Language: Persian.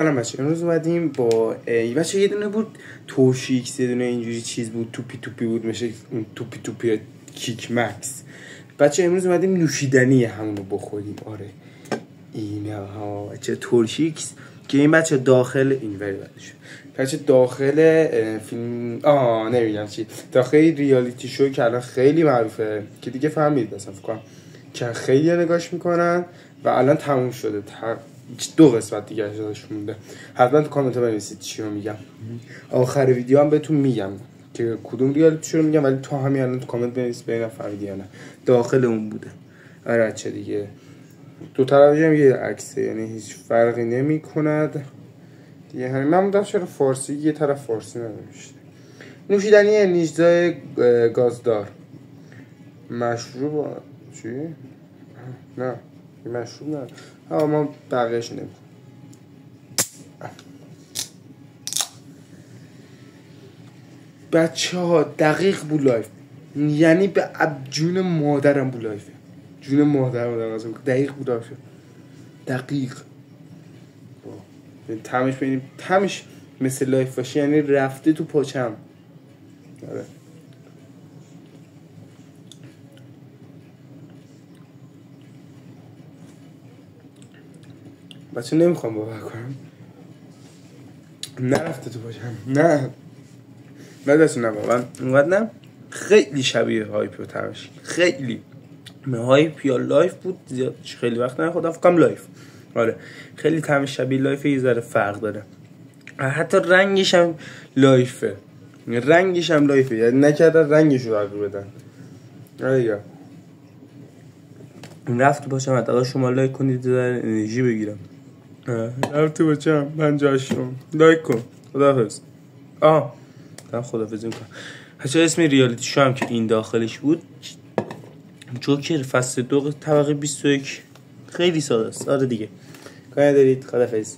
سلام بچه، امروز اومدیم با بچه یه دونه بود توشیکس، یه دونه اینجوری چیز بود، توپی بود، میشه اون توپی کیک مکس. بچه امروز اومدیم نوشیدنی همونو بخوریم. آره اینا ها بچه توشیکس که این بچه داخل این وری بچه داخل فیلم نمیگم چی، داخل ریالیتی شو که الان خیلی معروفه که دیگه فهمید مثلا فکر کنم که خیلی نگاش میکنن و الان تموم شده. 2 قسمت دیگه ازش مونده. حتما تو کامنت ها بنویسید چی رو میگم. آخر ویدیو هم بهتون میگم که کدوم ریالیتی شو رو میگم، ولی تو همین الان تو کامنت بنویسید ببینم فهمیدی یا نه. داخل اون بوده. آره چه دیگه دو طرفی هم یه عکسه، یعنی هیچ فرقی نمیکند دیگه. همین من بودم چرا فارسی یه طرف فارسی ننوشته. نوشیدنی نیجزای گازدار. مشروب چی؟ نه مشروب نه. ما بقیهش نمیم. بچه ها دقیق بو لایف، یعنی به جون مادرم بو لایفه، جون مادرم دقیق بو لایفه، دقیق تمش بینیم تمش مثل لایف باشه، یعنی رفته تو پاچم. آره بچه نمیخوام باور کنم نرفته تو پاچم. نه دست نبا اونقدر نه، خیلی شبیه هایپ و تمش، خیلی هایپ یا لایف بود زیاد، خیلی وقت نخوردم فکرم لایف. آره خیلی تمش شبیه لایف، یه ذره فرق داره، حتی رنگش هم لایفه، یعنی نکردن رنگش رو تغییر بدن. آره دیگه رفت باشم حداقل شما لایک کنید در انرژی بگیرم. رفت باشم 58 لایک کن. خداحافظ. دارم خداحافظ میکنم. حتی اسم ریالیتی شو هم که این داخلش بود جوکر فصل 2 طبقه 21. خیلی ساده است. آره دیگه کاری دارید. خداحافظ.